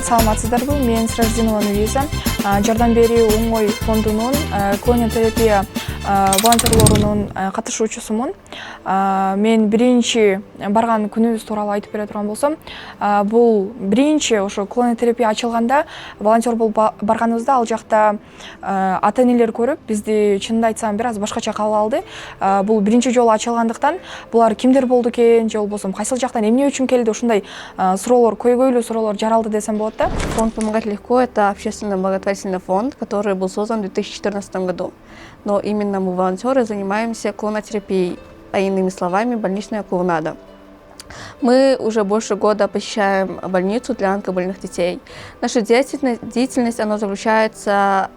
Саламатсыздарбы, мен Сраждинова Нуриза. Жардам берүү оңой фондунун клониотерапия волонтерлорунун катышуучусумун. Мен биринчи барган күнүбүз тууралуу айтып бере турган болсом, бул биринчи ошо клониотерапия ачылганда волонтер болуп барганыбызда ал жакта ата-энелер көрүп, бизди чынын айтсам бир аз башкача кабыл алды. Бул биринчи жолу ачылгандыктан булар кимдер болду экен, же болбосо кайсыл жактан эмне үчүн келди, ушундай суроолор, көйгөйлүү суроолор жаралды десем болот да. Фонд «Помогать легко» — это общественный благотворительный фонд, который был создан в 2014 году. Но именно мы, волонтеры, занимаемся клонотерапией, а иными словами, больничная клоунада. Мы уже больше года посещаем больницу для онкобольных детей. Наша деятельность она заключается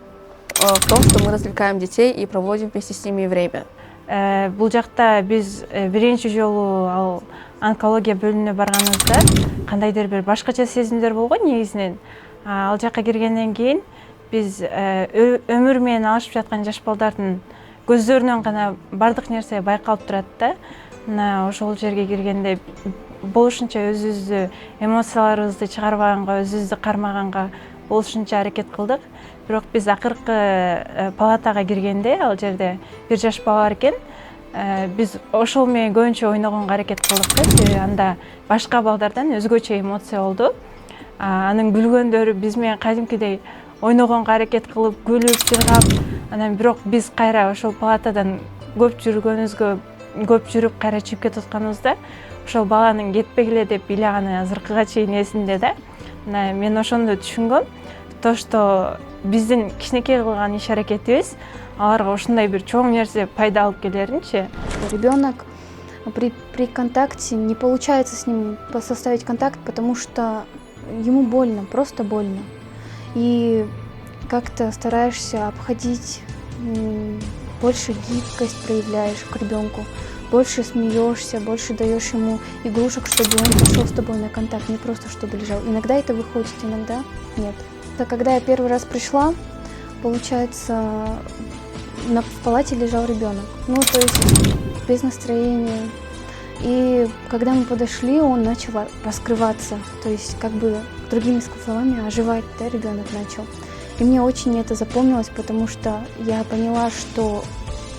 в том, что мы развлекаем детей и проводим вместе с ними время. Бул жакта биз биринчи жолу ал онкология бөлүмүнө барганыбызда кандайдыр бир башкача сезимдер болгон негизинен. Ал жакка киргенден кийин биз өмүр менен алышып жаткан жаш балдардын көздөрүнөн гана бардык нерсе байкалып турат да. Мына ошол жерге киргенде болушунча өзүбүздү эмоцияларыбызды чыгарбаганга, өзүбүздү кармаганга болушунча аракет кылдык. Бирок биз акыркы палатага киргенде ал жерде бир жаш бала бар экен. Биз ошол менен көбүнчө ойногонго аракет кылдык. Себеби анда башка балдардан өзгөчө эмоция болду. Анын күлгөндөрү биз менен кадимкидей ойногонго аракет кылып, күлүп, жыргап, анан бирок биз кайра ошол палатадан көп жүрүп кайра чыгып кетип атканыбызда ошол баланын кетпегиле деп ыйлаганы азыркыга чейин эсимде да. Мен ошондо түшүнгөм, то что биздин кичинекей кылган иш аракетибиз аларга ушундай бир чоң нерсе пайда алып келеринчи. Ребенок при контакте не получается с ним составить контакт, потому что ему больно, просто больно. И как-то стараешься обходить, больше гибкость проявляешь к ребенку, больше смеешься, больше даешь ему игрушек, чтобы он пошел с тобой на контакт, не просто чтобы лежал. Иногда это выходит, иногда нет. Когда я первый раз пришла, получается, в палате лежал ребенок, то есть без настроения. И когда мы подошли, он начал раскрываться, то есть другими словами оживать, да, ребенок начал. И мне очень это запомнилось, потому что я поняла, что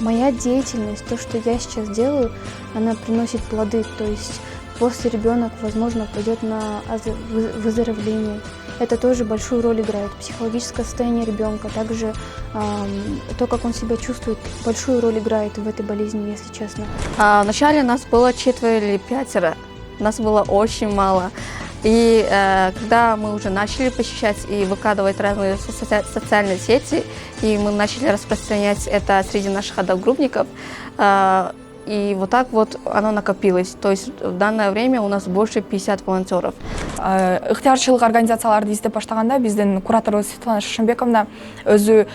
моя деятельность, то, что я сейчас делаю, она приносит плоды, то есть после ребенок, возможно, пойдет на выздоровление. Это тоже большую роль играет. Психологическое состояние ребенка, также то, как он себя чувствует, большую роль играет в этой болезни, если честно. Вначале нас было 4 или 5, нас было очень мало. И когда мы уже начали посещать и выкладывать разные социальные сети, и мы начали распространять это среди наших одногруппников, и вот так вот оно накопилось. То есть в данное время у нас больше 50 волонтеров. Ыктыярчылык организацияларды издеп баштаганда биздин кураторубуз Светлана Шашенбековна өзү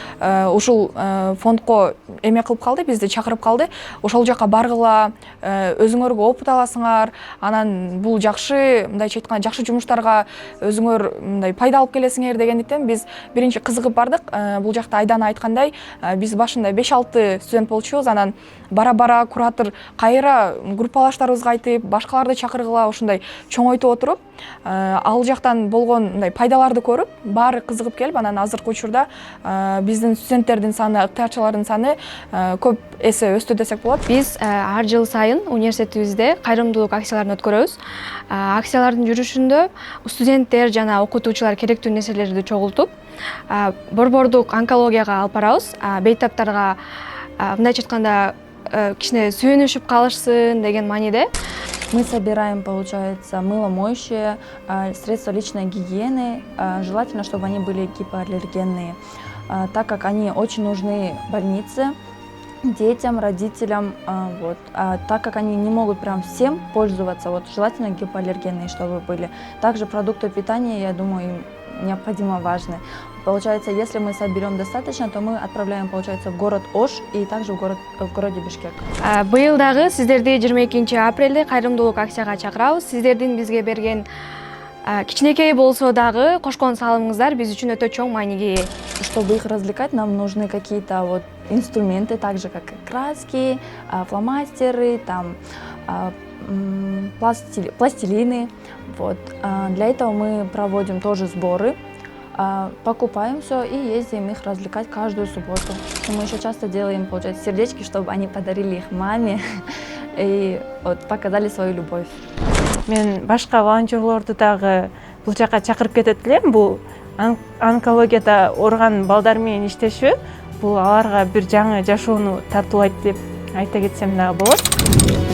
ушул фондко эме кылып калды, бизди чакырып калды. Ошол жака баргыла, өзүңөргө опыт аласыңар, анан бул жакшы, мындайча айтканда жакшы жумуштарга өзүңөр мындай пайда алып келесиңер дегендиктен биз биринчи кызыгып бардык. Бул жакта Айдана айткандай, биз башында 5-6 студент болчубуз, анан бара-бара куратор кайра группалаштарыбызга айтып, башкаларды чакыргыла, ушундай чоңойтуп отуруп, ал жактан болгон мындай пайдаларды көрүп, баары кызыгып келип, анан азыркы учурда биздин студенттердин саны, ыктыярчылардын саны көп эсе өстү десек болот. Биз ар жыл сайын университетибизде кайрымдуулук акцияларын өткөрөбүз. Акциялардын жүрүшүндө студенттер жана окутуучулар керектүү нерселерди чогултуп, борбордук онкологияга алып барабыз. Бейтаптарга мындайча айтканда кичине сүйүнүшүп калышсын деген мааниде. Мы собираем, получается, мыло моющее, средства личной гигиены. Желательно, чтобы они были гипоаллергенные, так как они очень нужны больнице, детям, родителям. Так как они не могут прям всем пользоваться, желательно гипоаллергенные, чтобы были. Также продукты питания, я думаю, им необходимо важны. Получается, если мы соберем достаточно, то мы отправляем, получается, в город Ош и также в городе Бишкек. Быйыл дагы сиздерди 22 апрелде кайрымдуулук акцияга чакырабыз. Сиздердин бизге берген кичинекей болсо дагы кошкон салымыңыздар биз үчүн өтө чоң мааниге ээ. Чтобы их развлекать, нам нужны какие-то вот инструменты, так же как и краски, фломастеры, там, пластилины. Вот. Для этого мы проводим тоже сборы, покупаем все и ездим их развлекать каждую субботу. Мы еще часто делаем, получается, сердечки, чтобы они подарили их маме и вот, показали свою любовь. Мен башка волонтерлорду дагы бул жака чакырып кетет элем. Бул онкологияда ооруган балдар менен иштешүү бул аларга бир жаңы жашоону тартуулайт деп айта кетсем дагы болот.